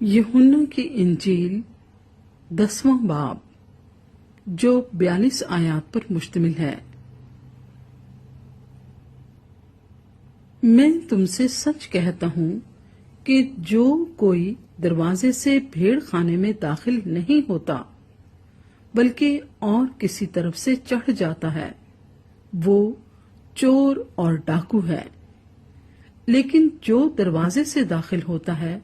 यूहन्ना की इंजील 10वां बाब जो 42 आयात पर मुश्तमिल है। मैं तुमसे सच कहता हूं कि जो कोई दरवाजे से भेड़ खाने में दाखिल नहीं होता बल्कि और किसी तरफ से चढ़ जाता है, वो चोर और डाकू है। लेकिन जो दरवाजे से दाखिल होता है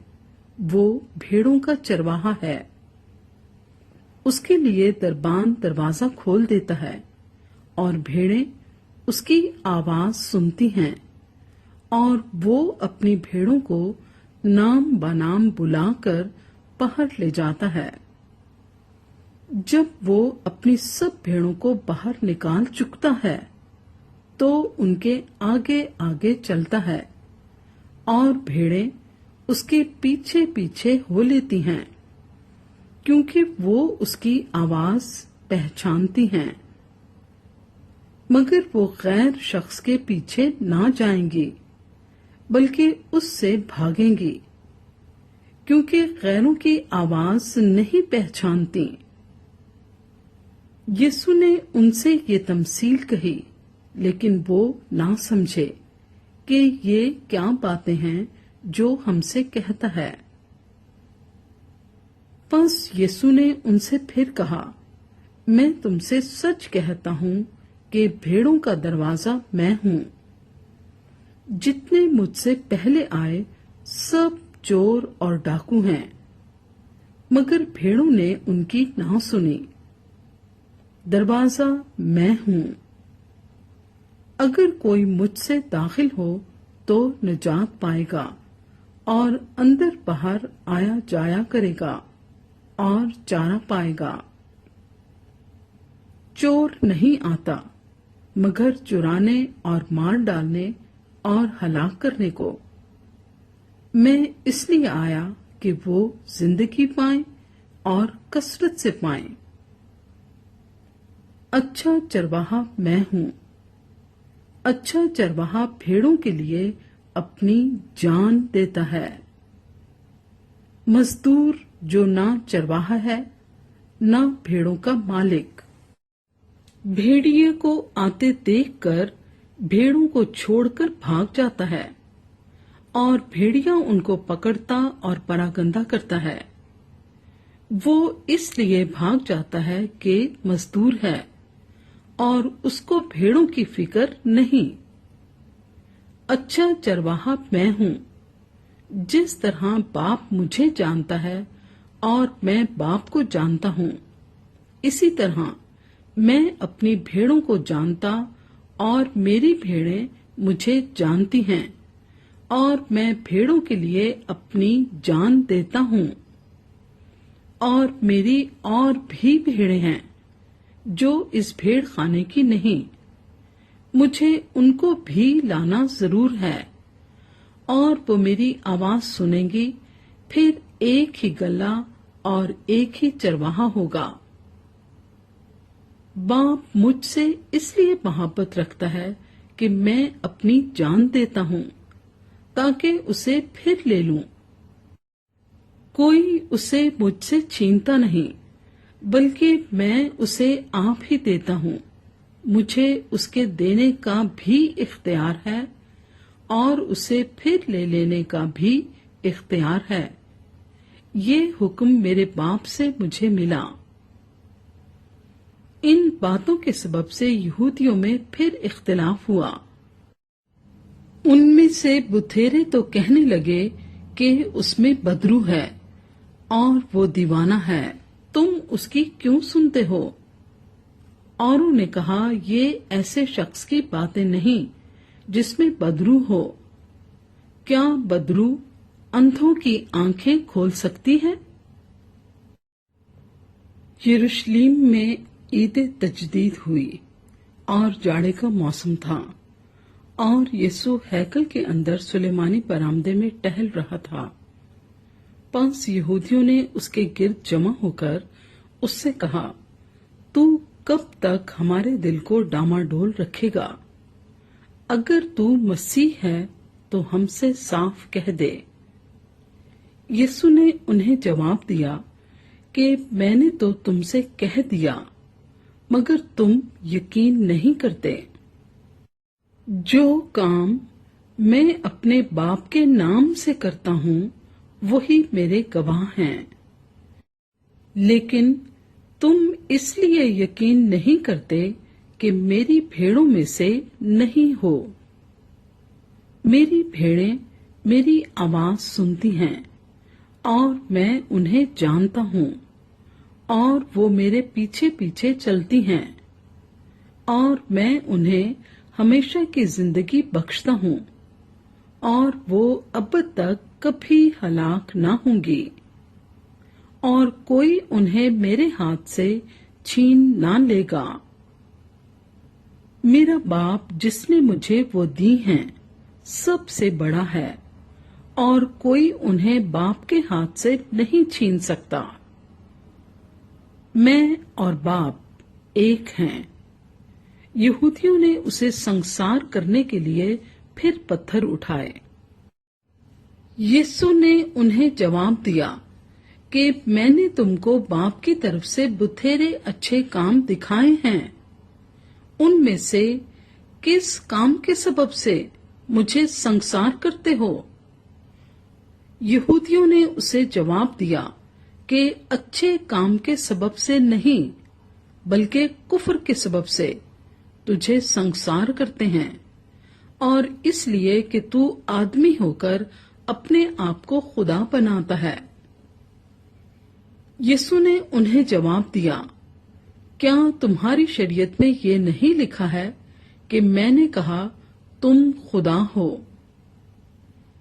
वो भेड़ों का चरवाहा है। उसके लिए दरबान दरवाजा खोल देता है और भेड़ें उसकी आवाज सुनती हैं और वो अपनी भेड़ों को नाम बनाम बुलाकर बाहर ले जाता है। जब वो अपनी सब भेड़ों को बाहर निकाल चुकता है तो उनके आगे आगे चलता है और भेड़ें उसके पीछे पीछे हो लेती हैं, क्योंकि वो उसकी आवाज पहचानती हैं। मगर वो गैर शख्स के पीछे ना जाएंगी बल्कि उससे भागेंगी, क्योंकि गैरों की आवाज नहीं पहचानती। यीशु ने उनसे ये तमसील कही, लेकिन वो ना समझे कि ये क्या बातें हैं जो हमसे कहता है। बस यीशु ने उनसे फिर कहा, मैं तुमसे सच कहता हूं कि भेड़ों का दरवाजा मैं हूं। जितने मुझसे पहले आए सब चोर और डाकू हैं, मगर भेड़ों ने उनकी ना सुनी। दरवाजा मैं हूं। अगर कोई मुझसे दाखिल हो तो निजात पाएगा और अंदर बाहर आया जाया करेगा और चारा पाएगा। चोर नहीं आता मगर चुराने और मार डालने और हलाक करने को। मैं इसलिए आया कि वो जिंदगी पाएं और कसरत से पाएं। अच्छा चरवाहा मैं हूं। अच्छा चरवाहा भेड़ों के लिए अपनी जान देता है। मजदूर जो ना चरवाहा है ना भेड़ों का मालिक, भेड़िए को आते देखकर भेड़ों को छोड़कर भाग जाता है और भेड़िया उनको पकड़ता और परागंदा करता है। वो इसलिए भाग जाता है कि मजदूर है और उसको भेड़ों की फिक्र नहीं। अच्छा चरवाहा मैं हूं। जिस तरह बाप मुझे जानता है और मैं बाप को जानता हूं, इसी तरह मैं अपनी भेड़ों को जानता और मेरी भेड़ें मुझे जानती हैं और मैं भेड़ों के लिए अपनी जान देता हूं। और मेरी और भी भेड़ें हैं जो इस भेड़ खाने की नहीं। मुझे उनको भी लाना जरूर है और वो मेरी आवाज सुनेंगी। फिर एक ही गला और एक ही चरवाहा होगा। बाप मुझसे इसलिए मोहब्बत रखता है कि मैं अपनी जान देता हूं ताकि उसे फिर ले लूं। कोई उसे मुझसे छीनता नहीं बल्कि मैं उसे आप ही देता हूं। मुझे उसके देने का भी इख्तियार है और उसे फिर ले लेने का भी इख्तियार है। ये हुक्म मेरे बाप से मुझे मिला। इन बातों के सबब से यहूदियों में फिर इख्तिलाफ हुआ। उनमें से बुथेरे तो कहने लगे कि उसमें बदरू है और वो दीवाना है, तुम उसकी क्यों सुनते हो? औरों ने कहा, ये ऐसे शख्स की बातें नहीं जिसमें बदरू हो। क्या बदरू अंधों की आंखें खोल सकती है? यरूशलेम में ईद तजदीद हुई और जाड़े का मौसम था और यीशु हैकल के अंदर सुलेमानी बरामदे में टहल रहा था। 5 यहूदियों ने उसके गिर्द जमा होकर उससे कहा, तू कब तक हमारे दिल को डामाडोल रखेगा? अगर तू मसीह है तो हमसे साफ कह दे। यीशु ने उन्हें जवाब दिया कि मैंने तो तुमसे कह दिया, मगर तुम यकीन नहीं करते। जो काम मैं अपने बाप के नाम से करता हूँ वही मेरे गवाह हैं, लेकिन तुम इसलिए यकीन नहीं करते कि मेरी भेड़ों में से नहीं हो। मेरी भेड़ें मेरी आवाज सुनती हैं और मैं उन्हें जानता हूँ और वो मेरे पीछे पीछे चलती हैं और मैं उन्हें हमेशा की जिंदगी बख्शता हूँ और वो अब तक कभी हलाक ना होंगी और कोई उन्हें मेरे हाथ से छीन ना लेगा। मेरा बाप जिसने मुझे वो दी हैं सबसे बड़ा है और कोई उन्हें बाप के हाथ से नहीं छीन सकता। मैं और बाप एक हैं। यहूदियों ने उसे संसार करने के लिए फिर पत्थर उठाए। यीशु ने उन्हें जवाब दिया कि मैंने तुमको बाप की तरफ से बथेरे अच्छे काम दिखाए हैं। उनमें से किस काम के सबब से मुझे संसार करते हो? यहूदियों ने उसे जवाब दिया कि अच्छे काम के सबब से नहीं, बल्कि कुफ्र के सबब से तुझे संसार करते हैं और इसलिए कि तू आदमी होकर अपने आप को खुदा बनाता है। यीशु ने उन्हें जवाब दिया, क्या तुम्हारी शरीयत में ये नहीं लिखा है कि मैंने कहा तुम खुदा हो?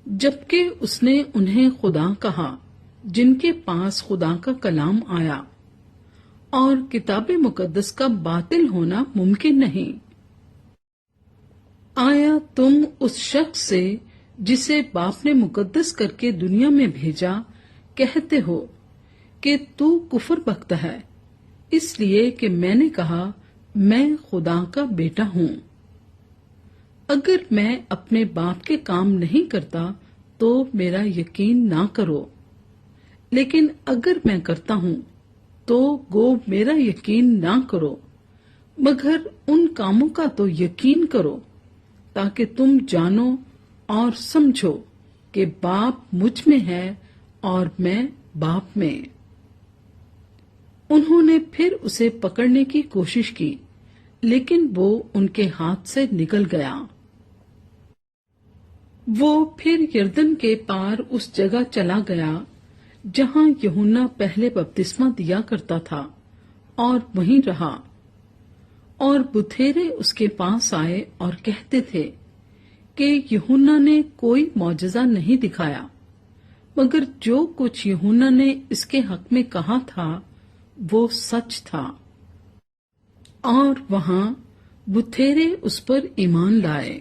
जबकि उसने उन्हें खुदा कहा जिनके पास खुदा का कलाम आया और किताब मुकद्दस का बातिल होना मुमकिन नहीं। आया तुम उस शख्स से जिसे बाप ने मुकद्दस करके दुनिया में भेजा कहते हो कि तू कुफर बकता है, इसलिए कि मैंने कहा मैं खुदा का बेटा हूँ। अगर मैं अपने बाप के काम नहीं करता तो मेरा यकीन ना करो, लेकिन अगर मैं करता हूँ तो गो मेरा यकीन ना करो, मगर उन कामों का तो यकीन करो ताकि तुम जानो और समझो कि बाप मुझ में है और मैं बाप में। उन्होंने फिर उसे पकड़ने की कोशिश की, लेकिन वो उनके हाथ से निकल गया। वो फिर यरदन के पार उस जगह चला गया जहां यूहन्ना पहले बपतिस्मा दिया करता था और वहीं रहा। और बुथेरे उसके पास आए और कहते थे कि यूहन्ना ने कोई मौजज़ा नहीं दिखाया, मगर जो कुछ यूहन्ना ने इसके हक में कहा था वो सच था। और वहां बुथेरे उस पर ईमान लाए।